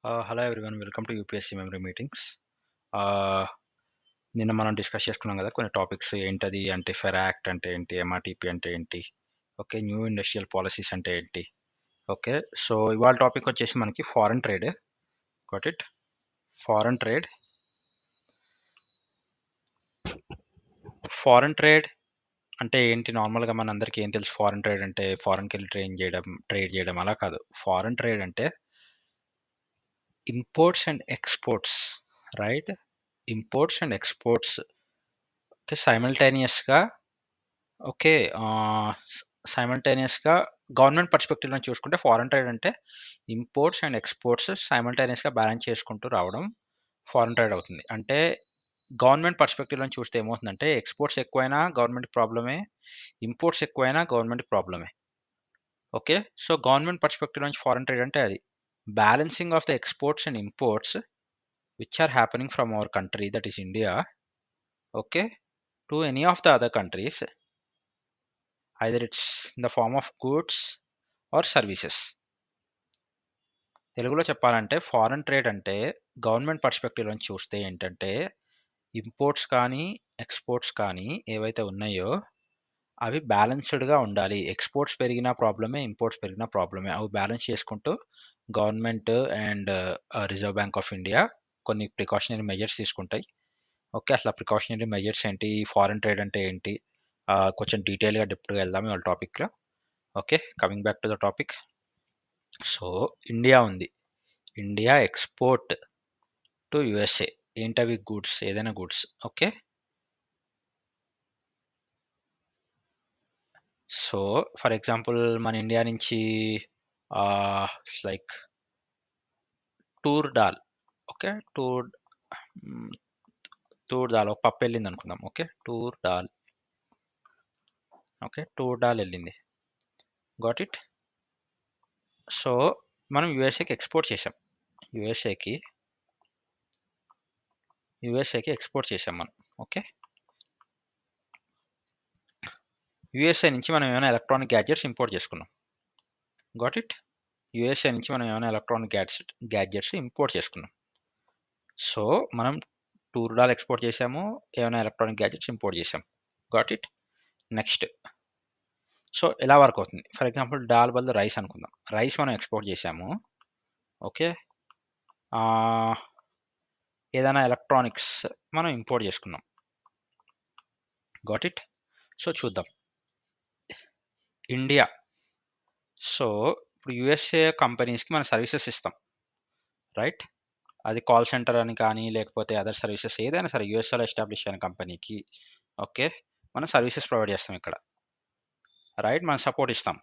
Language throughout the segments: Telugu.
Hello everyone, welcome to UPSC memory meetings. ఆహ్, నిన్న మనం డిస్కస్ చేసుకున్నాం కదా కొన్ని టాపిక్స్. ఏంటది అంటే ఫెరా యాక్ట్ అంటే ఏంటి? ఎంఆర్టీపీ అంటే ఏంటి? ఓకే, న్యూ ఇండస్ట్రియల్ పాలసీస్ అంటే ఏంటి? ఓకే, సో ఇవాళ టాపిక్ వచ్చేసి మనకి foreign trade. Got it? Foreign trade. Foreign trade అంటే ఏంటి? నార్మల్గా మన అందరికీ ఏం తెలుసు? ఫారెన్ ట్రేడ్ అంటే ఫారెన్కి వెళ్ళి ట్రేడ్ చేయడం అలా కాదు. ఫారెన్ ట్రేడ్ అంటే imports and exports, right? Imports and exports okay సైమల్టేనియస్గా. ఓకే. సైమల్టేనియస్‌గా గవర్నమెంట్ పర్స్‌పెక్టివ్ నుంచి చూసుకుంటే ఫారెన్ ట్రేడ్ అంటే ఇంపోర్ట్స్ అండ్ ఎక్స్‌పోర్ట్స్ సైమల్టేనియస్‌గా బ్యాలెన్స్ చేసుకుంటూ రావడం ఫారెన్ ట్రేడ్ అవుతుంది. అంటే గవర్నమెంట్ పర్స్‌పెక్టివ్ నుంచి చూస్తే ఏమవుతుందంటే ఎక్స్‌పోర్ట్స్ ఎక్కువైనా గవర్నమెంట్‌కి ప్రాబ్లమే. ఇంపోర్ట్స్ ఎక్కువైనా గవర్నమెంట్‌కి ప్రాబ్లమే. ఓకే. సో, గవర్నమెంట్ పర్స్‌పెక్టివ్ నుంచి ఫారెన్ ట్రేడ్ అంటే అది. Balancing of the exports and imports which are happening from our country that is India. Okay. To any of the other countries. Either it's in the form of goods or services. తెలుగులో చెప్పాలంటే ఫారెన్ ట్రేడ్ అంటే గవర్నమెంట్ పర్స్పెక్టివ్ నుంచి చూస్తే ఏంటంటే ఇంపోర్ట్స్ కానీ ఎక్స్పోర్ట్స్ కానీ ఏవైతే ఉన్నాయో అవి బ్యాలెన్స్డ్గా ఉండాలి. ఎక్స్పోర్ట్స్ పెరిగినా ప్రాబ్లమే, ఇంపోర్ట్స్ పెరిగినా ప్రాబ్లమే. అవి బ్యాలెన్స్ చేసుకుంటూ government and reserve bank of India కొన్ని ప్రికాషనరీ మెజర్స్ తీసుకుంటాయి. ఓకే, అసలు ప్రికాషనరీ మెజర్స్ ఏంటి? ఫారెన్ ట్రేడ్ అంటే ఏంటి? కొంచెం డీటెయిల్గా డెప్త్గా వెళ్దాం ఇవాళ టాపిక్లో. Okay, coming back to the topic. So, India ఉంది. India export to USA. ఏంటవి? గూడ్స్, ఏదైనా goods. Okay. So, for example మన ఇండియా నుంచి like toor dal. Okay. Hmm, toor dal ఒక పప్పు ఎళ్ళిందనుకుందాం. Okay. Toor dal. Okay. Toor dal ఎళ్ళింది. Got it? So, మనం యూఎస్ఏకి ఎక్స్‌పోర్ట్ చేసాం. యూఎస్ఏకి యూఎస్ఏకి ఎక్స్‌పోర్ట్ చేసాం మనం. ఓకే. యూఎస్ఏ నుంచి మనం ఏమైనా ఎలక్ట్రానిక్ గ్యాడ్జెట్స్ ఇంపోర్ట్ చేసుకున్నాం. Got it? యూఎస్ఏ నుంచి మనం ఏమైనా ఎలక్ట్రానిక్ గ్యాడ్జెట్స్ ఇంపోర్ట్ చేసుకున్నాం. సో, మనం టూర్ డాల్ ఎక్స్‌పోర్ట్ చేసాము. ఏమైనా ఎలక్ట్రానిక్ గ్యాడ్జెట్స్ ఇంపోర్ట్ చేసాం. Got it? నెక్స్ట్. సో, ఎలా వర్క్ అవుతుంది? ఫర్ ఎగ్జాంపుల్ దాల్ బదులు రైస్ అనుకుందాం. రైస్ మనం ఎక్స్‌పోర్ట్ చేసాము. ఓకే. ఆహ్, ఏదైనా ఎలక్ట్రానిక్స్ మనం ఇంపోర్ట్ చేసుకున్నాం. Got it? సో, చూద్దాం. ఇండియా. సో, ఇప్పుడు యూఎస్ఏ కంపెనీస్‌కి మనం సర్వీసెస్ ఇస్తాం. రైట్? అది కాల్ సెంటర్ అని కానీ, లేకపోతే అదర్ సర్వీసెస్ ఏదైనా సరే యూఎస్ఏలో ఎస్టాబ్లిష్ అయిన కంపెనీకి ఓకే, మనం సర్వీసెస్ ప్రొవైడ్ చేస్తాం ఇక్కడ. రైట్? మనం సపోర్ట్ ఇస్తాం.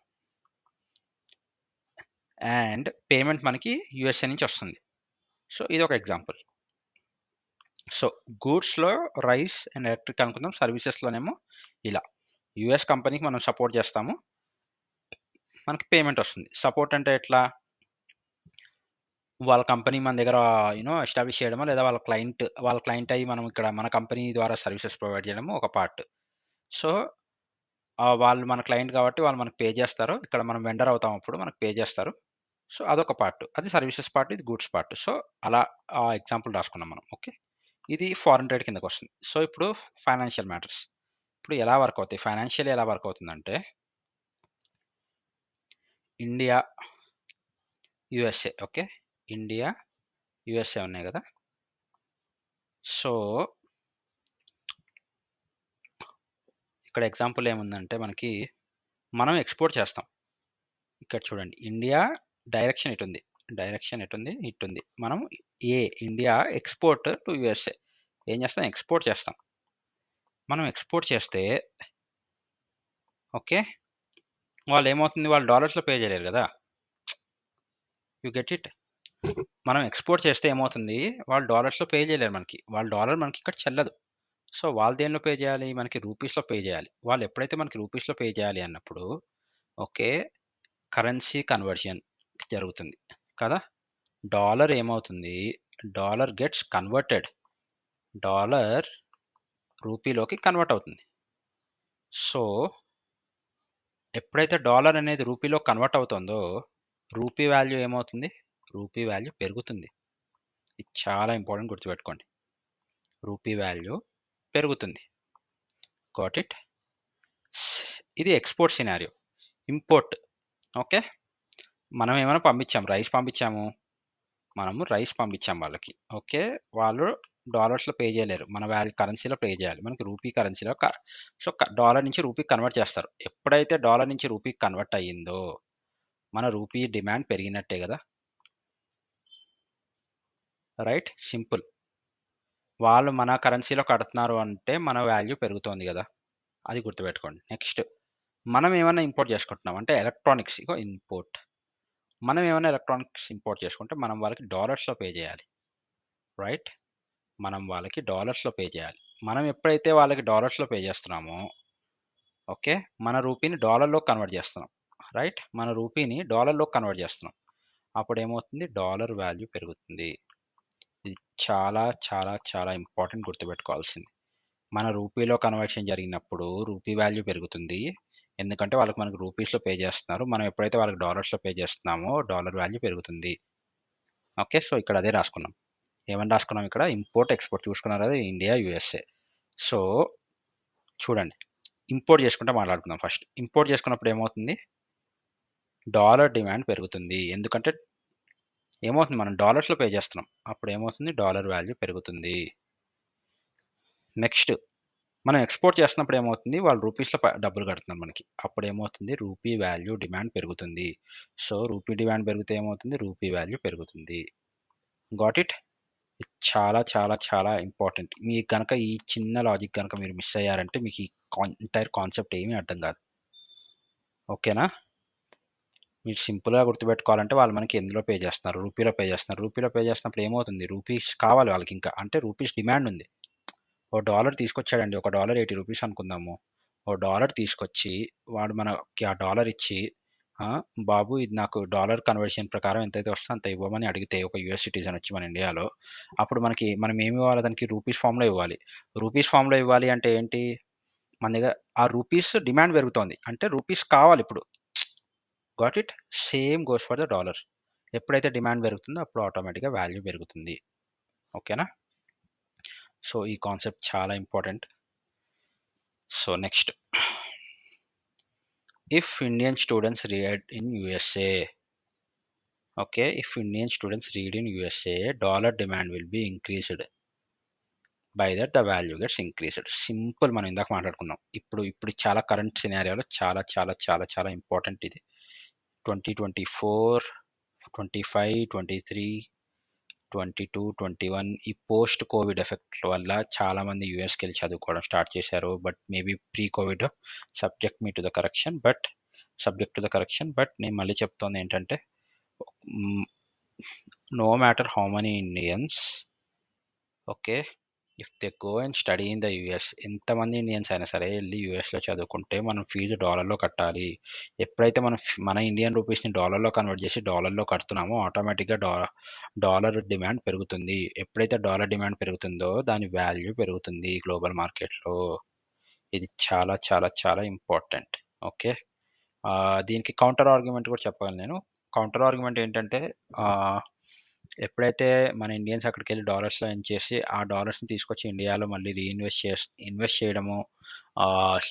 అండ్ పేమెంట్ మనకి యూఎస్ఏ నుంచి వస్తుంది. సో, ఇదొక ఎగ్జాంపుల్. సో, గూడ్స్‌లో రైస్ అండ్ ఎలక్ట్రిక్ అనుకుందాం. సర్వీసెస్‌లోనేమో ఇలా. యూఎస్ కంపెనీకి మనం సపోర్ట్ చేస్తాము. మనకి పేమెంట్ వస్తుంది. సపోర్ట్ అంటే ఎట్లా? వాళ్ళ కంపెనీ మన దగ్గర ఎస్టాబ్లిష్ చేయడమో, లేదా వాళ్ళ క్లయింట్ అయ్యి మనం ఇక్కడ మన కంపెనీ ద్వారా సర్వీసెస్ ప్రొవైడ్ చేయడము ఒక పార్ట్. సో, వాళ్ళు మన క్లయింట్ కాబట్టి వాళ్ళు మనకు పే చేస్తారు. ఇక్కడ మనం వెండర్ అవుతాం, అప్పుడు మనకు పే చేస్తారు. సో, అదొక పార్ట్. అది సర్వీసెస్ పార్ట్, ఇది గూడ్స్ పార్ట్. సో, అలా ఎగ్జాంపుల్ రాసుకున్నాం మనం. ఓకే. ఇది ఫారెన్ ట్రేడ్ కిందకొస్తుంది. సో, ఇప్పుడు ఫైనాన్షియల్ మ్యాటర్స్. ఇప్పుడు ఎలా వర్క్ అవుతాయి? ఫైనాన్షియల్లీ ఎలా వర్క్ అవుతుందంటే India, USA. Okay. India, USA ఉన్నాయి గదా! సో, ఇక్కడ ఎగ్జాంపుల్ ఏముందంటే మనకి మనం ఎక్స్‌పోర్ట్ చేస్తాం. ఇక్కడ చూడండి. ఇండియా డైరెక్షన్ ఇటుంది. డైరెక్షన్ ఎటుంది? ఇటుంది. మనం ఇండియా ఎక్స్‌పోర్ట్ టు యూఎస్ఏ. ఏం చేస్తాం? ఎక్స్‌పోర్ట్ చేస్తాం. మనం ఎక్స్‌పోర్ట్ చేస్తే ఓకే. వాళ్ళేమవుతుంది? వాళ్ళు డాలర్స్‌లో పే చేయలేరు గదా! You get it? మనం ఎక్స్‌పోర్ట్ చేస్తే ఏమవుతుంది? వాళ్ళు డాలర్స్‌లో పే చేయలేరు మనకి. వాళ్ళ డాలర్ మనకిక్కడ చెల్లదు. సో, వాళ్ళు దేనిలో పే చేయాలి? మనకి రూపీస్‌లో పే చేయాలి. వాళ్ళు ఎప్పుడైతే మనకి రూపీస్‌లో పే చేయాలి అన్నప్పుడు ఓకే, కరెన్సీ కన్వర్షన్ జరుగుతుంది కదా! డాలర్ ఏమవుతుంది? Dollar gets converted. డాలర్ రూపీలోకి కన్వర్ట్ అవుతుంది. సో, ఎప్పుడైతే డాలర్ అనేది రూపీలో కన్వర్ట్ అవుతుందో, రూపీ వాల్యూ ఏమవుతుంది? రూపీ వాల్యూ పెరుగుతుంది. ఇది చాలా ఇంపార్టెంట్, గుర్తుపెట్టుకోండి. రూపీ వాల్యూ పెరుగుతుంది. Got it? ఇది ఎక్స్‌పోర్ట్ సినారియో. Import, okay. మనం ఏమైనా పంపించాం, రైస్ పంపించాము. మనము రైస్ పంపించాం వాళ్ళకి. ఓకే. వాళ్ళు డాలర్స్‌లో పే చేయలేరు. మన కరెన్సీలో పే చేయాలి. మనకి రూపీ కరెన్సీలో సో, డాలర్ నుంచి రూపీకి కన్వర్ట్ చేస్తారు. ఎప్పుడైతే డాలర్ నుంచి రూపీకి కన్వర్ట్ అయ్యిందో, మన రూపీ డిమాండ్ పెరిగినట్టే గదా! రైట్? సింపుల్. వాళ్ళు మన కరెన్సీలో కడుతున్నారు అంటే మన వాల్యూ పెరుగుతోంది గదా! అది గుర్తుపెట్టుకోండి. నెక్స్ట్, మనం ఏమన్నా ఇంపోర్ట్ చేసుకుంటున్నాం అంటే ఎలక్ట్రానిక్స్, ఇగో ఇంపోర్ట్. మనం ఏమైనా ఎలక్ట్రానిక్స్ ఇంపోర్ట్ చేసుకుంటే మనం వాళ్ళకి డాలర్స్‌లో పే చేయాలి. రైట్? మనం వాళ్ళకి డాలర్స్‌లో పే చేయాలి. మనం ఎప్పుడైతే వాళ్ళకి డాలర్స్‌లో పే చేస్తున్నామో, ఓకే. మన రూపీని డాలర్‌లోకి కన్వర్ట్ చేస్తున్నాం. రైట్? మన రూపీని డాలర్‌లోకి కన్వర్ట్ చేస్తున్నాం. అప్పుడేమవుతుంది? డాలర్ వాల్యూ పెరుగుతుంది. ఇది చాలా చాలా చాలా ఇంపార్టెంట్, గుర్తుపెట్టుకోవాల్సింది. మన రూపీలో కన్వర్షన్ జరిగినప్పుడు రూపీ వాల్యూ పెరుగుతుంది. ఎందుకంటే మనకు రూపీస్‌లో పే చేస్తున్నారు. మనం ఎప్పుడైతే వాళ్ళకి డాలర్స్‌లో పే చేస్తున్నామో డాలర్ వాల్యూ పెరుగుతుంది. ఓకే. సో, ఇక్కడ అదే రాసుకున్నాం. ఏమని రాసుకున్నాం ఇక్కడ? ఇంపోర్ట్, ఎక్స్‌పోర్ట్ చూసుకున్నారు కదా! India, USA. సో, చూడండి. ఇంపోర్ట్ చేసుకుంటే మాట్లాడుకుందాం ఫస్ట్. ఇంపోర్ట్ చేసుకున్నప్పుడు ఏమవుతుంది? డాలర్ డిమాండ్ పెరుగుతుంది. ఎందుకంటే ఏమవుతుంది? మనం డాలర్స్‌లో పే చేస్తున్నాం. అప్పుడు ఏమవుతుంది? డాలర్ వాల్యూ పెరుగుతుంది. నెక్స్ట్, మనం ఎక్స్‌పోర్ట్ చేస్తున్నప్పుడు ఏమవుతుంది? వాళ్ళు రూపీస్‌లో డబ్బులు కడుతున్నారు మనకి. అప్పుడు ఏమవుతుంది? రూపీ వాల్యూ డిమాండ్ పెరుగుతుంది. సో, రూపీ డిమాండ్ పెరిగితే ఏమవుతుంది? రూపీ వాల్యూ పెరుగుతుంది. Got it? చాలా చాలా చాలా ఇంపార్టెంట్. మీకు గనక ఈ చిన్న లాజిక్ గనక మీరు మిస్ అయ్యారంటే మీకు ఈ ఎంటైర్ కాన్సెప్ట్ ఏమీ అర్థం కాదు. ఓకేనా? మీరు సింపుల్‌గా గుర్తుపెట్టుకోవాలంటే వాళ్ళు మనకి ఎందులో పే చేస్తున్నారు? రూపీలో పే చేస్తున్నారు. రూపీలో పే చేస్తున్నప్పుడు ఏమవుతుంది? రూపీస్ కావాలి వాళ్ళకింకా. అంటే రూపీస్ డిమాండ్ ఉంది. ఓ డాలర్ తీసుకొచ్చాడండి. ఒక డాలర్ $80 అనుకుందాము. ఓ డాలర్ తీసుకొచ్చి వాడు మనకి ఆ డాలర్ ఇచ్చి, బాబు ఇది నాకు డాలర్ కన్వర్షన్ ప్రకారం ఎంతైతే వస్తుందో అంత ఇవ్వమని అడిగితే ఒక యూఎస్ సిటిజన్ వచ్చి మన ఇండియాలో, అప్పుడు మనం ఏమి ఇవ్వాలి దానికి? రూపీస్ ఫార్మ్‌లో ఇవ్వాలి. రూపీస్ ఫార్మ్‌లో ఇవ్వాలి అంటే ఏంటి? మన దగ్గర ఆ రూపీస్ డిమాండ్ పెరుగుతోంది. అంటే రూపీస్ కావాలిప్పుడు. Got it? Same goes for the dollar. ఎప్పుడైతే డిమాండ్ పెరుగుతుందో అప్పుడు ఆటోమేటిక్‌గా వాల్యూ పెరుగుతుంది. ఓకేనా? సో, ఈ కాన్సెప్ట్ చాలా important. So, next, if Indian students read in USA, okay, if Indian students read in USA, dollar demand will be increased. By that the value gets increased. Simple, మనం ఇందాక మాట్లాడుకున్నాం. ఇప్పుడు చాలా కరెంట్ సినారియోలో చాలా చాలా చాలా చాలా ఇంపార్టెంట్ ఇది. 2024, 25, 23, 22, 21 ఈ పోస్ట్ కోవిడ్ ఎఫెక్ట్ వల్ల చాలామంది యూఎస్‌కెళ్ళి చదువుకోవడం స్టార్ట్ చేశారు. But maybe pre covid, subject me to the correction. But నేను మళ్ళీ చెప్తోంది ఏంటంటే, no matter how many Indians, okay, if they go and study in the US, ఎంతమంది ఇండియన్స్ అయినా సరే వెళ్ళి యూఎస్లో చదువుకుంటే మనం ఫీజు డాలర్లో కట్టాలి. ఎప్పుడైతే మన ఇండియన్ రూపీస్ని డాలర్లో కన్వర్ట్ చేసి డాలర్లో కడుతున్నామో ఆటోమేటిక్గా డాలర్ డిమాండ్ పెరుగుతుంది. ఎప్పుడైతే డాలర్ డిమాండ్ పెరుగుతుందో దాని వాల్యూ పెరుగుతుంది గ్లోబల్ మార్కెట్లో. ఇది చాలా చాలా చాలా ఇంపార్టెంట్. ఓకే. దీనికి కౌంటర్ ఆర్గ్యుమెంట్ కూడా చెప్పగలను నేను. కౌంటర్ ఆర్గ్యుమెంట్ ఏంటంటే, ఎప్పుడైతే మన ఇండియన్స్ అక్కడికెళ్ళి డాలర్స్‌లో ఎర్న్ చేసి, ఆ డాలర్స్‌ని తీసుకొచ్చి ఇండియాలో మళ్ళీ ఇన్వెస్ట్ చేయడము,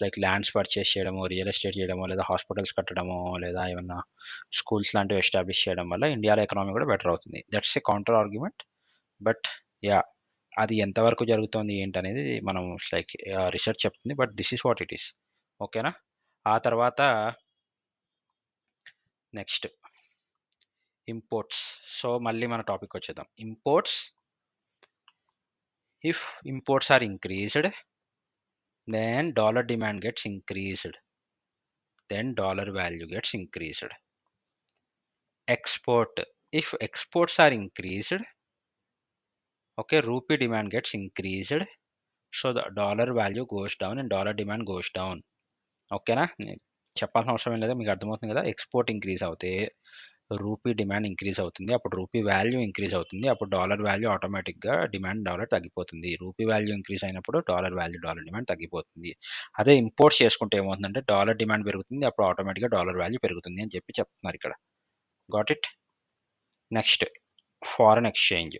లైక్ ల్యాండ్స్ పర్చేస్ చేయడము, రియల్ ఎస్టేట్ చేయడమో, లేదా హాస్పిటల్స్ కట్టడమో, లేదా ఏమన్నా స్కూల్స్ లాంటివి ఎస్టాబ్లిష్ చేయడం వల్ల ఇండియాలో ఎకనామీ కూడా బెటర్ అవుతుంది. That's a counter argument. But yeah! అది ఎంతవరకు జరుగుతోంది ఏంటనేది మనం లైక్ రిసర్చ్ చెప్తుంది. But this is what it is. ఓకేనా? ఆ తర్వాత నెక్స్ట్, ఇంపోర్ట్స్. సో, మళ్ళీ మన టాపిక్ వచ్చేద్దాం. Imports, if imports are increased, then dollar demand gets increased. Then dollar value gets increased. Export, if exports are increased, okay, rupee demand gets increased. So, the dollar value goes down and dollar demand goes down. ఓకేనా? చెప్పాల్సిన అవసరం ఏం లేదు. మీకు అర్థమవుతుంది కదా! ఎక్స్‌పోర్ట్ ఇంక్రీజ్ అవుతే రూపీ డిమాండ్ ఇంక్రీజ్ అవుతుంది. అప్పుడు రూపీ వాల్యూ ఇంక్రీజ్ అవుతుంది. అప్పుడు డాలర్ వాల్యూ ఆటోమేటిక్‌గా డాలర్ తగ్గిపోతుంది. రూపీ వాల్యూ ఇంక్రీజ్ అయినప్పుడు డాలర్ డిమాండ్ తగ్గిపోతుంది. అదే ఇంపోర్ట్స్ చేసుకుంటే ఏమవుతుందంటే డాలర్ డిమాండ్ పెరుగుతుంది. అప్పుడు ఆటోమేటిక్‌గా డాలర్ వాల్యూ పెరుగుతుంది అని చెప్పి చెప్తున్నారు ఇక్కడ. Got it? Next foreign exchange.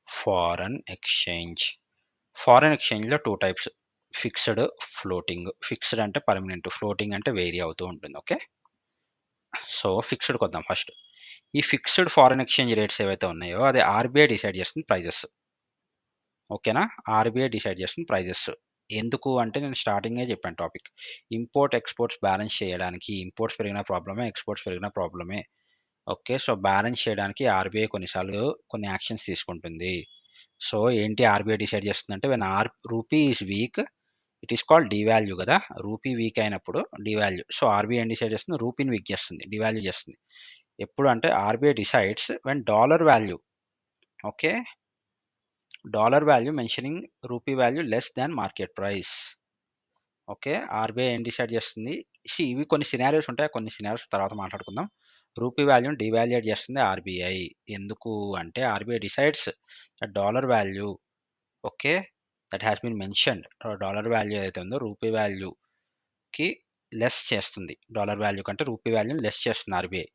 Foreign exchange. Foreign ఎక్స్చేంజ్‌లో 2 టైప్స్. Fixed, floating. ఫిక్స్డ్ అంటే పర్మనెంట్. ఫ్లోటింగ్ అంటే వేరీ అవుతూ ఉంటుంది. ఓకే. సో, ఫిక్స్డ్‌కొద్దాం ఫస్ట్. ఈ ఫిక్స్డ్ ఫారెన్ ఎక్స్చేంజ్ రేట్స్ ఏవైతే ఉన్నాయో అది ఆర్‌బీఐ డిసైడ్ చేస్తుంది ప్రైజెస్. ఓకేనా? ఆర్‌బీఐ డిసైడ్ చేస్తుంది ప్రైజెస్. ఎందుకు అంటే నేను స్టార్టింగే చెప్పాను టాపిక్. ఇంపోర్ట్, ఎక్స్‌పోర్ట్స్ బ్యాలెన్స్ చేయడానికి ఇంపోర్ట్స్ పెరిగినా ప్రాబ్లమే, ఎక్స్‌పోర్ట్స్ పెరిగినా ప్రాబ్లమే. ఓకే. సో, బ్యాలెన్స్ చేయడానికి ఆర్‌బీఐ కొన్నిసార్లు కొన్ని యాక్షన్స్ తీసుకుంటుంది. సో, ఏంటి ఆర్‌బీఐ డిసైడ్ చేస్తుందంటే when rupee is week it is called devalue గదా! రూపీ వీక్ అయినప్పుడు డీవాల్యూ. సో, ఆర్‌బీఐ ఏం డిసైడ్ చేస్తుంది? రూపీని వీక్ చేస్తుంది. డీవాల్యూ చేస్తుంది. ఎప్పుడు అంటే RBI decides when dollar value. Okay. Dollar value mentioning rupee value less than market price. Okay. RBI ఏం డిసైడ్ చేస్తుంది? ఇవి కొన్ని సినారియోస్ ఉంటాయి. కొన్ని సినారియోస్ తర్వాత మాట్లాడుకుందాం. రూపీ వాల్యూని డీవాల్యుయేట్ చేస్తుంది ఆర్‌బీఐ. ఎందుకు అంటే RBI decides the dollar value. Okay. That has been mentioned. Dollar value ఏదైతే ఉందో రూపీ వాల్యూకి లెస్ చేస్తుంది. డాలర్ వాల్యూ కంటే రూపీ వాల్యూని లెస్ చేస్తుంది ఆర్‌బీఐ.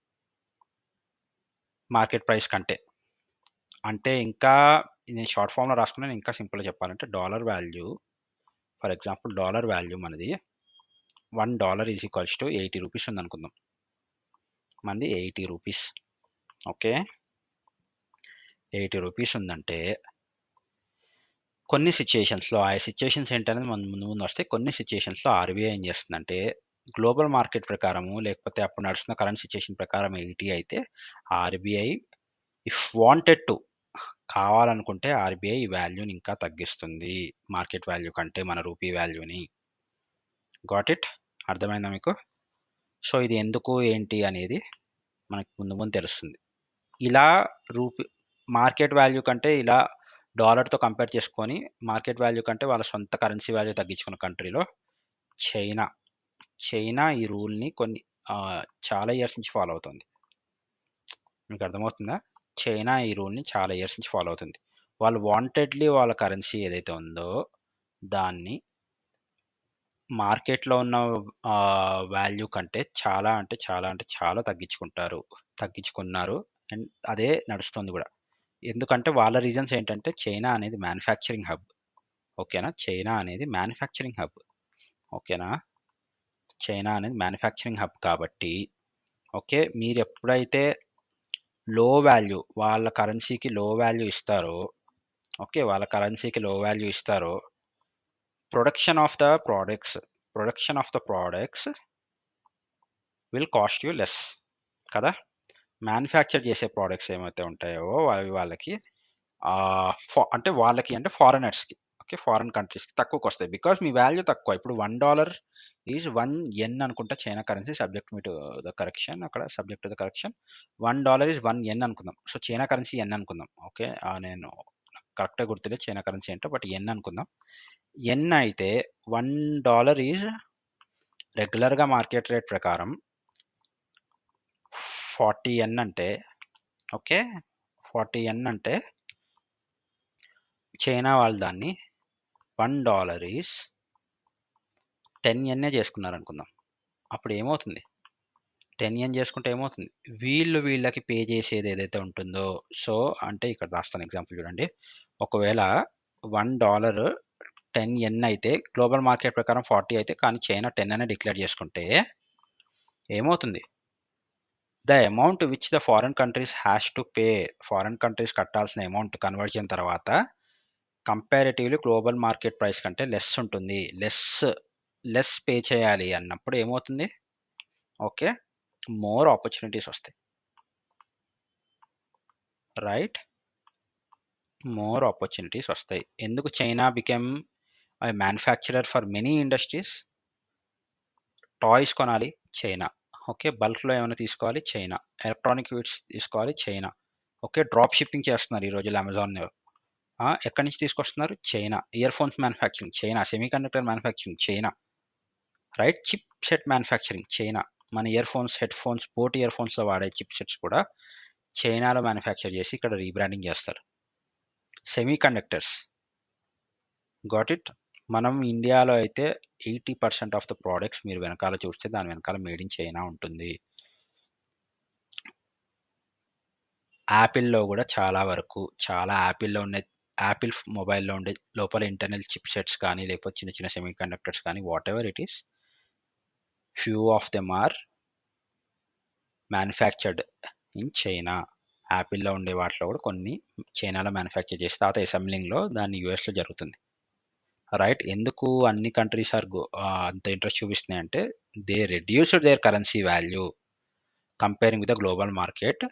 మార్కెట్ ప్రైస్ కంటే. అంటే ఇంకా నేను షార్ట్ ఫార్మ్‌లో రాసుకున్నాను. ఇంకా సింపుల్‌గా చెప్పాలంటే dollar value for example dollar value మనది $1 ఈజ్ ఈక్వల్స్ టు 80 రూపీస్ ఉందనుకుందాం. మనది 80 రూపీస్. ఓకే. 80 రూపీస్ ఉందంటే కొన్ని సిట్యుయేషన్స్‌లో ఆ సిట్యుయేషన్స్ ఏంటనేది మనం ముందు ముందు వస్తాయి. కొన్ని సిట్యుయేషన్స్‌లో ఆర్‌బీఐ ఏం చేస్తుందంటే గ్లోబల్ మార్కెట్ ప్రకారము లేకపోతే అప్పుడు నడుస్తున్న కరెంట్ సిట్యుయేషన్ ప్రకారం 80 అయితే ఆర్‌బీఐ ఇఫ్ వాంటెడ్ టు కావాలనుకుంటే ఆర్‌బీఐ ఈ వాల్యూని ఇంకా తగ్గిస్తుంది. మార్కెట్ వాల్యూ కంటే మన రూపీ వాల్యూని. Got it? అర్థమైందా మీకు? సో, ఇది ఎందుకు ఏంటి అనేది మనకు ముందు ముందు తెలుస్తుంది. ఇలా రూపీ మార్కెట్ వాల్యూ కంటే ఇలా డాలర్‌తో కంపేర్ చేసుకొని మార్కెట్ వాల్యూ కంటే వాళ్ళ సొంత కరెన్సీ వాల్యూ తగ్గించుకున్న కంట్రీలో చైనా. చైనా ఈ రూల్‌ని చాలా ఇయర్స్ నుంచి ఫాలో అవుతుంది. మీకు అర్థమవుతుందా? చైనా ఈ రూల్‌ని చాలా ఇయర్స్ నుంచి ఫాలో అవుతుంది. వాళ్ళు వాంటెడ్‌లీ వాళ్ళ కరెన్సీ ఏదైతే ఉందో దాన్ని మార్కెట్‌లో ఉన్న వాల్యూ కంటే చాలా అంటే చాలా అంటే చాలా తగ్గించుకున్నారు. అండ్ అదే నడుస్తుంది గూడా. ఎందుకంటే వాళ్ళ రీజన్స్ ఏంటంటే చైనా అనేది మ్యానుఫ్యాక్చరింగ్ హబ్. ఓకేనా? చైనా అనేది మ్యానుఫ్యాక్చరింగ్ హబ్. ఓకేనా? చైనా అనేది మ్యానుఫ్యాక్చరింగ్ హబ్ కాబట్టి ఓకే. మీరెప్పుడైతే వాళ్ళ కరెన్సీకి లో వాల్యూ ఇస్తారో ఓకే. వాళ్ళ కరెన్సీకి లో వాల్యూ ఇస్తారో production of the production of the products will cost you less కదా! మ్యానుఫ్యాక్చర్ చేసే ప్రొడక్ట్స్ ఏమైతే ఉంటాయో అవి వాళ్ళకి అంటే వాళ్ళకి అంటే ఫారినర్స్‌కి ఓకే. ఫారిన్ కంట్రీస్‌కి తక్కువకొస్తాయి. బికాజ్ మీ వాల్యూ తక్కువ. ఇప్పుడు $1 ఈజ్ 1 యెన్ అనుకుంటా China currency subject me to the correction అక్కడ subject to the correction. $1 is 1 yen అనుకుందాం. సో, చైనా కరెన్సీ యెన్ అనుకుందాం. ఓకే. నేను కరెక్ట్‌గా గుర్తులేదు చైనా కరెన్సీ ఏంటో బట్ యెన్ అనుకుందాం. యెన్ అయితే $1 ఈజ్ రెగ్యులర్‌గా మార్కెట్ రేట్ ప్రకారం 40 యెన్ అంటే ఓకే. 40 యెన్ అంటే చైనా వాళ్ళు దాన్ని $1 ఈజ్ 10 యెన్నే చేసుకున్నారనుకుందాం. అప్పుడు ఏమవుతుంది? 10 యెన్ చేసుకుంటే ఏమవుతుంది? వీళ్ళకి పే చేసేది ఏదైతే ఉంటుందో సో, అంటే ఇక్కడ రాస్తాను ఎగ్జాంపుల్ చూడండి. ఒకవేళ $1 10 యెన్ అయితే గ్లోబల్ మార్కెట్ ప్రకారం 40 అయితే కానీ చైనా 10 అనే డిక్లేర్ చేసుకుంటే ఏమవుతుంది? The amount which the foreign countries has to pay foreign countries కట్టాల్సిన అమౌంట్ కన్వర్జన్ తర్వాత కంపారిటివ్‌లీ గ్లోబల్ మార్కెట్ ప్రైస్ కంటే లెస్ ఉంటుంది. లెస్ పే చేయాలి అన్నప్పుడు ఏమవుతుంది? ఓకే. మోర్ ఆపర్చునిటీస్ వస్తాయి. రైట్? మోర్ ఆపర్చునిటీస్ వస్తాయి. ఎందుకు China became manufacturer for many industries? Toys కొనాలి చైనా. ఓకే. బల్క్‌లో ఏమైనా తీసుకోవాలి చైనా. ఎలక్ట్రానిక్ గూడ్స్ తీసుకోవాలి చైనా. ఓకే. డ్రాప్ షిప్పింగ్ చేస్తున్నారు ఈ రోజుల్లో అమెజాన్‌లో. ఎక్కడి నుంచి తీసుకొస్తున్నారు? China. Ear phones manufacturing China. Semiconductor manufacturing China. Right? Chipset manufacturing China. మన earphones, headphones, boAt ear ఫోన్స్‌లో వాడే చిప్ సెట్స్ కూడా చైనాలో మ్యానుఫ్యాక్చర్ చేసి ఇక్కడ రీబ్రాండింగ్ చేస్తారు. సెమీకండక్టర్స్. Got it? మనం ఇండియాలో అయితే 80% ఆఫ్ ద ప్రొడక్ట్స్ మీరు వెనకాల చూస్తే దాని వెనకాల మేడ్ ఇన్ చైనా ఉంటుంది. యాపిల్‌లో గూడా చాలా వరకు యాపిల్‌లో ఉండే యాపిల్ మొబైల్‌లో ఉండే లోపల ఇంటర్నల్ చిప్‌సెట్స్ కానీ, లేకపోతే చిన్న చిన్న సెమీ కండక్టర్స్ కానీ whatever it is, few of them are manufactured in China. యాపిల్‌లో ఉండే వాటిలో గూడా కొన్ని చైనాలో మ్యానుఫ్యాక్చర్ చేసి తర్వాత అసెంబ్లింగ్‌లో దాన్ని యూఎస్‌లో జరుగుతుంది. రైట్. ఎందుకు అన్ని కంట్రీస్ అంత ఇంట్రెస్ట్ చూపిస్తున్నాయంటే, they reduced their currency value comparing with the global market.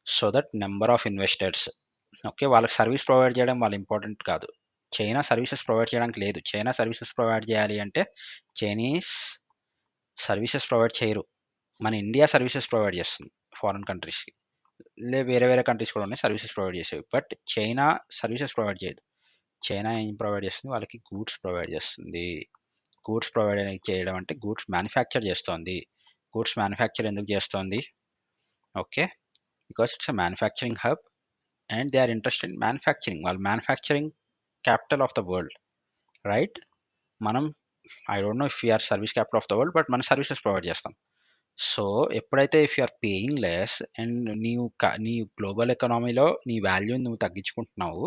So that number of investors, okay, వాళ్ళకి సర్వీస్ ప్రొవైడ్ చేయడం వాళ్ళ ఇంపార్టెంట్ కాదు. చైనా సర్వీసెస్ ప్రొవైడ్ చేయడానికి లేదు. చైనా సర్వీసెస్ ప్రొవైడ్ చేయాలి అంటే చైనీస్ సర్వీసెస్ ప్రొవైడ్ చేయరు. మన ఇండియా సర్వీసెస్ ప్రొవైడ్ చేస్తుంది ఫారిన్ కంట్రీస్‌కి. వేరే వేరే కంట్రీస్ కూడా ఉన్నాయి సర్వీసెస్ ప్రొవైడ్ చేసేవి. బట్ చైనా సర్వీసెస్ ప్రొవైడ్ చేయదు. చైనా ఏం ప్రొవైడ్ చేస్తుంది? వాళ్ళకి గూడ్స్ ప్రొవైడ్ చేస్తుంది. గూడ్స్ ప్రొవైడ్ చేయడం అంటే గూడ్స్ మ్యానుఫ్యాక్చర్ చేస్తోంది. గూడ్స్ మ్యానుఫ్యాక్చర్ ఎందుకు చేస్తోంది? Okay. Because it's a manufacturing hub and they are interested in manufacturing. వాళ్ళు manufacturing capital of the world. Right. మనం I don't know if you're service capital of the world, but మన సర్వీసెస్ ప్రొవైడ్ చేస్తాం. సో ఎప్పుడైతే if you are paying less and నీ గ్లోబల్ ఎకనామీలో నీ వాల్యూని నువ్వు తగ్గించుకుంటున్నావు,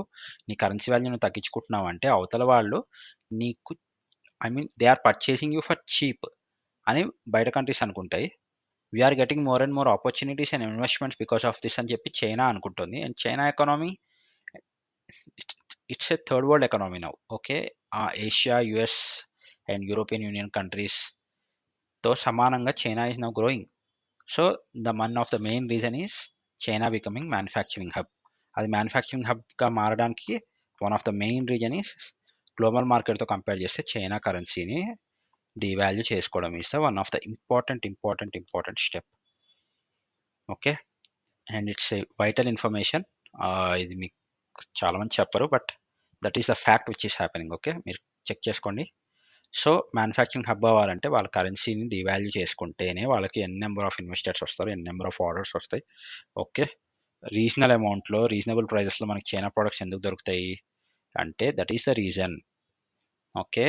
నీ కరెన్సీ వాల్యూ నువ్వు తగ్గించుకుంటున్నావు అంటే అవతల వాళ్ళు నీకు, I mean they are purchasing you for cheap అని బయట కంట్రీస్ అనుకుంటాయి. We're getting more and more opportunities and investments because of this అని చెప్పి చైనా అనుకుంటుంది. And China economy, it's a third world economy now. Okay. Asia, US and European Union కంట్రీస్తో సమానంగా China is now growing. So one of the main reason is China becoming manufacturing hub. అది మ్యానుఫ్యాక్చరింగ్ హబ్గా మారడానికి one of the main reason is global మార్కెట్తో కంపేర్ చేస్తే చైనా కరెన్సీని డీవాల్యూ చేసుకోవడం is the one of the important step. Okay. And it's a vital information. ఇది మీకు చాలామంది చెప్పరు, but that is the fact which is happening. Okay, మీరు చెక్ చేసుకోండి. సో మ్యానుఫ్యాక్చరింగ్ హబ్ అవ్వాలంటే వాళ్ళ కరెన్సీని డివాల్యూ చేసుకుంటేనే వాళ్ళకి ఎన్ నెంబర్ ఆఫ్ ఇన్వెస్టర్స్ వస్తారు, ఎన్ నెంబర్ ఆఫ్ ఆర్డర్స్ వస్తాయి. ఓకే. రీజనల్ అమౌంట్‌లో, రీజనబుల్ ప్రైజెస్‌లో మనకి చైనా ప్రొడక్ట్స్ ఎందుకు దొరుకుతాయి అంటే that is the reason. Okay.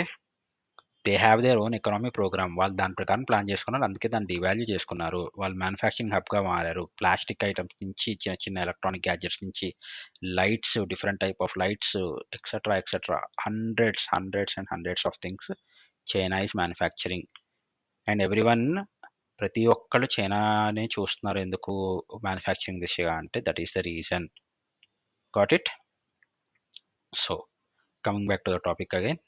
They have their own economic program. వాళ్ళు దాని ప్రకారం ప్లాన్ చేసుకున్నారు. అందుకే దాన్ని డివాల్యూ చేసుకున్నారు. వాళ్ళు మ్యానుఫ్యాక్చరింగ్ హబ్‌గా మారారు. ప్లాస్టిక్ ఐటమ్స్ నుంచి చిన్న చిన్న ఎలక్ట్రానిక్ గ్యాడ్జెట్స్ నుంచి lights, different type of lights etcetera hundreds of things China is manufacturing. And everyone, ప్రతి ఒక్కళ్ళు చైనానే చూస్తున్నారు. ఎందుకు మ్యానుఫ్యాక్చరింగ్ దిశగా అంటే that is the reason. Got it? So coming back to the topic again.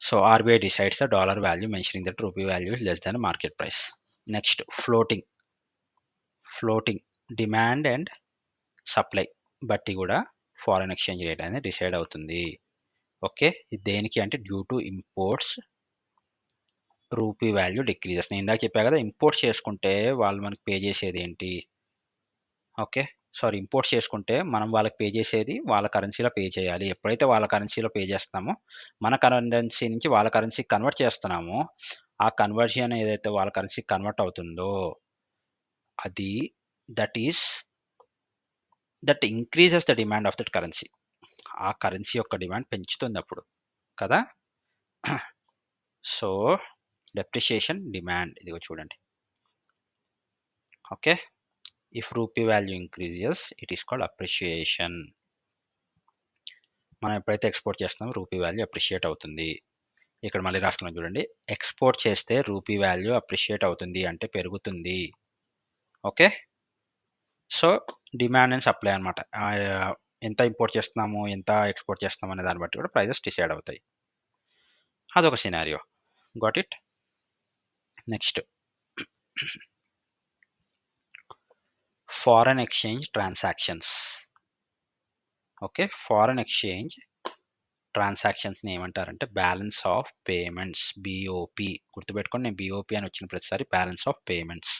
So RBI decides the dollar value, mentioning that rupee value is less than market price. Next, floating demand and supply బట్టి కూడా ఫారెన్ ఎక్స్చేంజ్ రేట్ అనేది డిసైడ్ అవుతుంది. ఓకే. ఇది దేనికి అంటే due to imports rupee value decreases. నేను ఇందాక చెప్పా కదా, ఇంపోర్ట్స్ చేసుకుంటే వాళ్ళు మనకి పే చేసేది ఏంటి? ఓకే. సారీ, ఇంపోర్ట్స్ చేసుకుంటే మనం వాళ్ళకి పే చేసేది వాళ్ళ కరెన్సీలో పే చేయాలి. ఎప్పుడైతే వాళ్ళ కరెన్సీలో పే చేస్తున్నామో, మన కరెన్సీ నుంచి వాళ్ళ కరెన్సీకి కన్వర్ట్ చేస్తున్నామో, ఆ కన్వర్షన్ ఏదైతే వాళ్ళ కరెన్సీకి కన్వర్ట్ అవుతుందో అది that is that increases the demand of that currency. ఆ కరెన్సీ యొక్క డిమాండ్ పెంచుతుంది అప్పుడు కదా. సో డెప్రిషియేషన్, డిమాండ్, ఇదిగో చూడండి. Okay. If rupee value increases it is called appreciation. మనం ఎప్పుడైతే ఎక్స్పోర్ట్ చేస్తున్నామో రూపీ వాల్యూ అప్రిషియేట్ అవుతుంది. ఇక్కడ మళ్ళీ రాసుకున్నాం చూడండి. ఎక్స్పోర్ట్ చేస్తే రూపీ వాల్యూ అప్రిషియేట్ అవుతుంది అంటే పెరుగుతుంది. Okay. So demand and supply అనమాట. ఎంత ఇంపోర్ట్ చేస్తున్నాము, ఎంత ఎక్స్పోర్ట్ చేస్తున్నాము అనే దాన్ని బట్టి కూడా ప్రైజెస్ డిసైడ్ అవుతాయి. అదొక scenario. Got it? Next, foreign exchange transactions. Okay. Foreign exchange ట్రాన్సాక్షన్స్ని ఏమంటారంటే బ్యాలెన్స్ ఆఫ్ పేమెంట్స్, బిఓపి. గుర్తుపెట్టుకోండి, నేను బిఓపి అని వచ్చిన ప్రతిసారి బ్యాలెన్స్ ఆఫ్ పేమెంట్స్.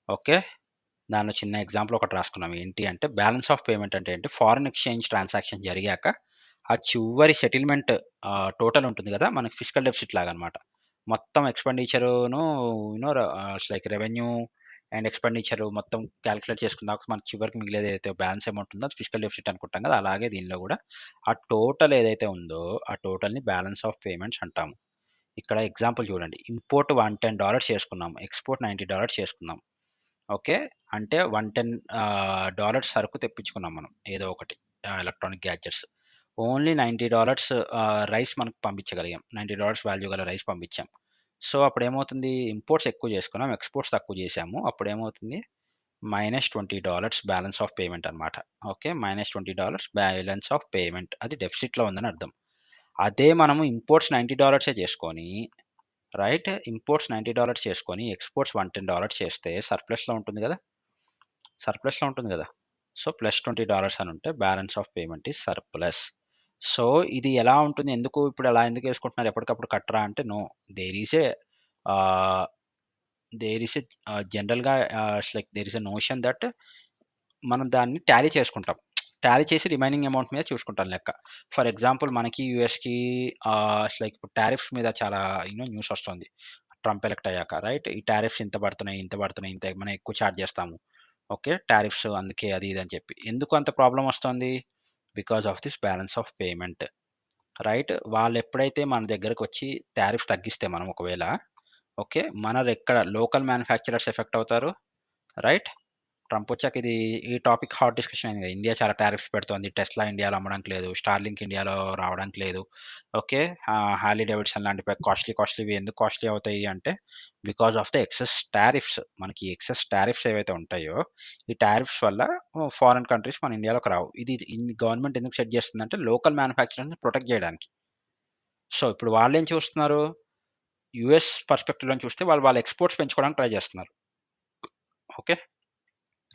ఓకే. దానిలో చిన్న ఎగ్జాంపుల్ ఒకటి రాసుకున్నాం. ఏంటి అంటే బ్యాలెన్స్ ఆఫ్ పేమెంట్ అంటే ఏంటి? ఫారెన్ ఎక్స్చేంజ్ ట్రాన్సాక్షన్ జరిగాక ఆ చివరి సెటిల్మెంట్ టోటల్ ఉంటుంది కదా, మనకి ఫిజికల్ డెఫిసిట్ లాగా అనమాట. మొత్తం ఎక్స్పెండిచరును లైక్ రెవెన్యూ అండ్ ఎక్స్పెండిచర్ మొత్తం క్యాలిక్యులేట్ చేసుకున్నాక మనకి చివరికి మిగిలేది ఏదైతే బ్యాలెన్స్ అమౌంట్ ఉందో అది ఫిజికల్ డెఫిసిట్ అనుకుంటాం కదా. అలాగే దీనిలో కూడా ఆ టోటల్ ఏదైతే ఉందో ఆ టోటల్ని బ్యాలెన్స్ ఆఫ్ పేమెంట్స్ అంటాము. ఇక్కడ ఎగ్జాంపుల్ చూడండి. ఇంపోర్ట్ $110 చేసుకున్నాం, ఎక్స్పోర్ట్ $90 చేసుకున్నాం. ఓకే. అంటే $110 సరుకు తెప్పించుకున్నాం మనం ఏదో ఒకటి ఎలక్ట్రానిక్ గ్యాడ్జెట్స్. ఓన్లీ $90 రైస్ మనకు పంపించగలిగాం. $90 వాల్యూ గల రైస్ పంపించాం. సో, అప్పుడేమవుతుంది ఇంపోర్ట్స్ ఎక్కువ చేసుకున్నాం. ఎక్స్‌పోర్ట్స్ తక్కువ చేశాము. అప్పుడేమవుతుంది -$20 బ్యాలెన్స్ ఆఫ్ పేమెంట్ అనమాట. ఓకే. -$20 బ్యాలెన్స్ ఆఫ్ పేమెంట్ అది డెఫిసిట్‌లో ఉందని అర్థం. అదే మనము ఇంపోర్ట్స్ $90 చేసుకొని రైట్. ఇంపోర్ట్స్ $90 చేసుకొని ఎక్స్‌పోర్ట్స్ $110 చేస్తే సర్ప్లస్‌లో ఉంటుంది గదా! సర్ప్లస్‌లో ఉంటుంది గదా! సో, +$20 అని ఉంటే balance of payment is surplus. So, ఇది ఎలా ఉంటుంది? ఇప్పుడు అలా ఎందుకేసుకుంటున్నారు? ఎప్పటికప్పుడు కట్టరా అంటే నో. దేర్ ఈస్ ఎ ఆహ్, దేర్ ఈస్ ఎ జనరల్‌గా like there is a notion that మనం దాన్ని టాలీ చేసుకుంటాం. టాలీ చేసి రిమైనింగ్ అమౌంట్ మీద చూసుకుంటాం లెక్క. ఫర్ ఎగ్జాంపుల్ మనకి యూఎస్‌కి లైక్ ఇప్పుడు టారిఫ్స్ మీద చాలా న్యూస్ ఒస్తుంది. ట్రంప్ ఎలక్ట్ అయ్యాక రైట్. ఈ టారిఫ్స్ ఇంత పడుతున్నాయి, ఇంత పడుతున్నాయి, మనం ఎక్కువ చార్జ్ చేస్తాము. ఓకే. టారిఫ్స్ అందుకే అది ఇది అని చెప్పి. ఎందుకు అంత ప్రాబ్లమ్ ఒస్తుంది? Because of this balance of payment. Right. వాళ్ళెప్పుడైతే మన దగ్గరకొచ్చి టారిఫ్ తగ్గిస్తే మనం ఒకవేళ ఓకే. మనదెక్కడ లోకల్ మ్యానుఫ్యాక్చరర్స్ ఎఫెక్ట్ అవుతారు. రైట్. ట్రంప్ వచ్చాక ఈ టాపిక్ హాట్ డిస్కషన్ అయింది కదా! ఇండియా చాలా టారిఫ్స్ పెడుతోంది. టెస్లా ఇండియాలో అమ్మడానికి లేదు. స్టార్లింక్ ఇండియాలో రావడానికి లేదు. ఓకే. హార్లీ డేవిడ్సన్ లాంటి కాస్ట్‌లీవి ఎందుకు కాస్ట్‌లీ అవుతాయి అంటే because of the excess tariffs. మనకి ఎక్సెస్ టారిఫ్స్ ఏవైతే ఉంటాయో ఈ టారిఫ్స్ వల్ల ఫారిన్ కంట్రీస్ మన ఇండియాలోకి రావు. ఇది గవర్నమెంట్ ఎందుకు సెట్ చేస్తుందంటే లోకల్ మ్యానుఫ్యాక్చరర్స్‌ని ప్రొటెక్ట్ చేయడానికి. సో, ఇప్పుడు వాళ్ళేం చూస్తున్నారు? యూఎస్ పర్స్‌పెక్టివ్‌లోని చూస్తే వాళ్ళ ఎక్స్‌పోర్ట్స్ పెంచుకోవడానికి ట్రై చేస్తున్నారు. ఓకే.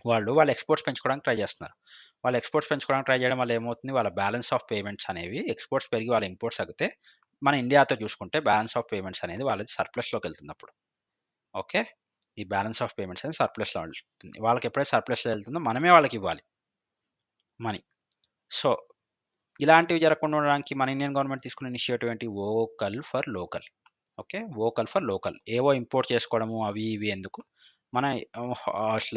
వాళ్ళ ఎక్స్‌పోర్ట్స్ పెంచుకోవడానికి ట్రై చేస్తున్నారు. వాళ్ళు ఎక్స్‌పోర్ట్స్ పెంచుకోవడానికి ట్రై చేయడం వల్ల ఏమవుతుంది? వాళ్ళ బ్యాలెన్స్ ఆఫ్ పేమెంట్స్ అనేవి ఎక్స్‌పోర్ట్స్ పెరిగి వాళ్ళ ఇంపోర్ట్స్ తగ్గితే, మన ఇండియాతో చూసుకుంటే బ్యాలెన్స్ ఆఫ్ పేమెంట్స్ అనేది వాళ్ళది సర్ప్లస్‌లోకెళ్తుందప్పుడు. ఓకే. ఈ బ్యాలెన్స్ ఆఫ్ పేమెంట్స్ అనేది సర్ప్లస్‌లో వెళ్తుంది. వాళ్ళకి ఎప్పుడైతే సర్ప్లస్‌లో వెళ్తుందో మనమే వాళ్ళకివ్వాలి మనీ. సో, ఇలాంటివి జరగకుండా ఉండడానికి మన ఇండియన్ గవర్నమెంట్ తీసుకున్న ఇనిషియేటివ్ ఏంటి? Vocal for local. Okay. Vocal for local. ఏవో ఇంపోర్ట్ చేసుకోవడము అవి ఇవి ఎందుకు? మన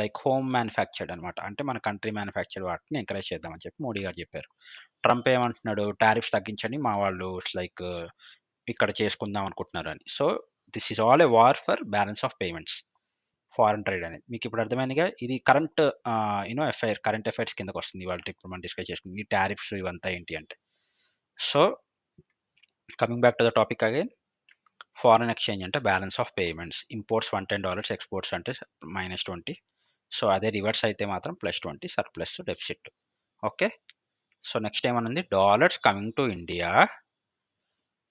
లైక్ హోమ్ మ్యానుఫ్యాక్చర్డ్ అనమాట. అంటే మన కంట్రీ మ్యానుఫ్యాక్చర్డ్ వాటిని ఎంకరేజ్ చేద్దామని చెప్పి మోడీ గారు చెప్పారు. ట్రంప్ ఏమంటున్నాడు? టారిఫ్స్ తగ్గించండి. మా వాళ్ళు లైక్ ఇక్కడ చేసుకుందాం అనుకుంటున్నారని. So, this is all a war for balance of payments. Foreign trade అనేది. మీకిప్పుడు అర్థమైందిగా. ఇది కరెంట్ అఫైర్స్ కిందకొస్తుంది. ఇప్పుడు మనం డిస్కస్ చేసుకుంది. ఈ టారిఫ్స్ ఇవంతా ఏంటి అంటే. So, coming back to the topic again. Foreign exchange అంటే balance of payments. Imports $110 exports అంటే -20. సో, అదే రివర్స్ అయితే మాత్రం +20 surplus deficit. Okay. So, next ఏమనుంది? డాలర్స్ కమింగ్ టు ఇండియా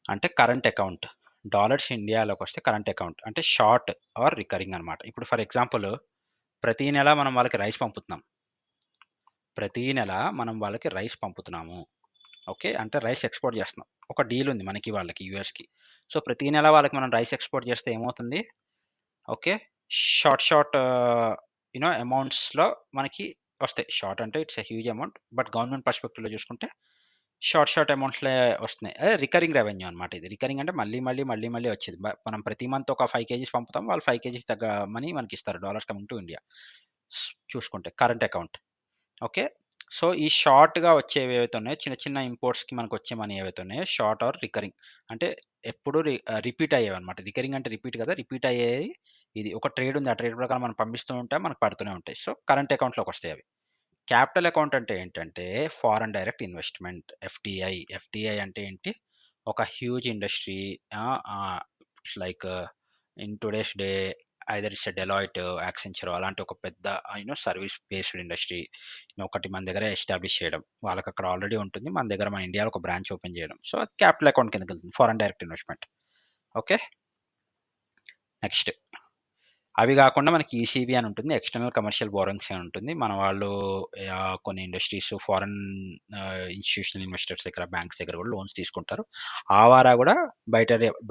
అంటే కరెంట్ అకౌంట్. డాలర్స్ ఇండియాలోకొస్తే కరెంట్ అకౌంట్. అంటే షార్ట్ ఆర్ రికరింగ్ అనమాట. ఇప్పుడు ఫర్ ఎగ్జాంపుల్ ప్రతి నెల మనం వాళ్ళకి రైస్ పంపుతున్నాం. ప్రతి నెల మనం వాళ్ళకి రైస్ పంపుతున్నాము. ఓకే. అంటే రైస్ ఎక్స్‌పోర్ట్ చేస్తున్నాం. ఒక డీల్ ఉంది మనకి వాళ్ళకి యూఎస్‌కి. సో, ప్రతి నెల వాళ్ళకి మనం రైస్ ఎక్స్‌పోర్ట్ చేస్తే ఏమవుతుంది? ఓకే. షార్ట్ అమౌంట్స్‌లో మనకి వస్తాయి. షార్ట్ అంటే it's a huge amount. But government పర్స్‌పెక్టివ్‌లో చూసుకుంటే షార్ట్ అమౌంట్స్‌లే వస్తున్నాయి. అదే రికరింగ్ రెవెన్యూ అనమాట ఇది. రికరింగ్ అంటే మళ్ళీ వచ్చేది. మనం ప్రతి మంత్ ఒక 5 కేజీస్ పంపుతాం. వాళ్ళు 5 కేజీస్ తగ్గ మనీ మనకిస్తారు. Dollars coming to India. చూసుకుంటే కరెంట్ అకౌంట్. ఓకే. సో, ఈ షార్ట్‌గా వచ్చేవి ఏవైతే ఉన్నాయో చిన్న ఇంపోర్ట్స్‌కి మనకొచ్చే మనీ ఏవైతే ఉన్నాయో షార్ట్ ఆర్ రికరింగ్. అంటే ఎప్పుడు రిపీట్ అయ్యేవన్నమాట. రికరింగ్ అంటే రిపీట్ కదా! రిపీట్ అయ్యేయి ఇది. ఒక ట్రేడ్ ఉంది. ఆ ట్రేడ్ ప్రకారం మనం పంపిస్తూ ఉంటే మనకు పడుతూనే ఉంటాయి. సో, కరెంట్ అకౌంట్‌లోకొస్తాయి అవి. క్యాపిటల్ అకౌంట్ అంటే ఏంటంటే foreign direct investment FDI. FDI అంటే ఏంటి? ఒక హ్యూజ్ ఇండస్ట్రీ ఆహ్, ఆహ్, like in today's day either it's a Deloitte, Accenture అలాంటి ఒక పెద్ద సర్విస్ బేస్డ్ ఇండస్ట్రీ ఒకటి మన దగ్గర ఎస్టాబ్లిష్ చేయడం. వాళ్ళకక్కడ ఆల్రెడీ ఉంటుంది. మన ఇండియాలో ఒక బ్రాంచ్ ఓపెన్ చేయడం. సో, అది క్యాపిటల్ అకౌంట్ కిందకెళ్తుంది. Foreign direct investment. Okay. Next అవి గాకుండా మనకి ఈసీబీ అని ఉంటుంది. ఎక్స్‌టర్నల్ కమర్షియల్ బారోయింగ్స్ అని ఉంటుంది. మన వాళ్ళు కొన్ని ఇండస్ట్రీస్ ఫారెన్ ఇన్‌స్టిట్యూషనల్ ఇన్వెస్టర్స్ దగ్గర, బ్యాంక్స్ దగ్గర గూడా లోన్స్ తీసుకుంటారు. ఆ వారా గూడా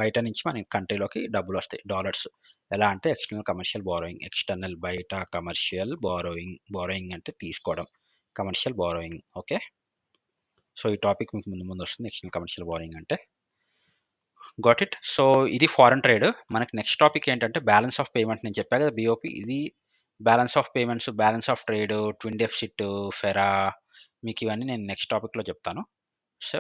బయట నుంచి మన కంట్రీలోకి డబ్బులొస్తాయి డాలర్స్. ఎలా అంటే ఎక్స్‌టర్నల్ కమర్షియల్ బారోయింగ్. బయట కమర్షియల్ బారోయింగ్ అంటే తీసుకోవడం. Commercial borrowing. ఓకే. సో, ఈ టాపిక్ మీకు ముందొస్తుంది. ఎక్స్‌టర్నల్ కమర్షియల్ బారోయింగ్ అంటే. Got it. సో, ఇది ఫారెన్ ట్రేడ్. మనకి నెక్స్ట్ టాపిక్ ఏంటంటే బ్యాలెన్స్ ఆఫ్ పేమెంట్ నేను చెప్పా కదా! బీఓపీ. ఇది balance of payments, balance of trade, twin deficit, FERA మీకివన్నీ నేను నెక్స్ట్ టాపిక్‌లో చెప్తాను. సో,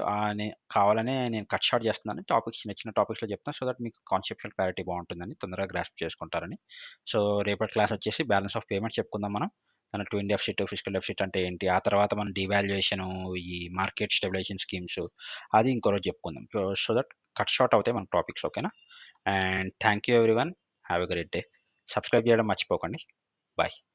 కావాలనే నేను కట్ షార్ట్ చేస్తున్నాను. చిన్న చిన్న టాపిక్స్‌లో చెప్తాను. సో దట్ మీకు కాన్సెప్చువల్ క్లారిటీ బావుంటుందని, తొందరగా గ్రాస్ప్ చేసుకుంటారని. సో, రేపటి క్లాస్ వచ్చేసి బ్యాలెన్స్ ఆఫ్ పేమెంట్స్ చెప్పుకుందాం మనం. మన ట్విన్ డెఫిసిట్, ఫిస్కల్ డెఫిసిట్ అంటే ఏంటి? ఆ తర్వాత మనం డీవాల్యుయేషను, ఈ మార్కెట్ స్టెబిలైజేషన్ స్కీమ్స్ అది ఇంకో రోజు చెప్పుకుందాం. సో దట్ కట్ షార్ట్ అవుతాయి మన టాపిక్స్. ఓకేనా? And thank you everyone. Have a great day. Subscribe చేయడం మర్చిపోకండి. బాయ్.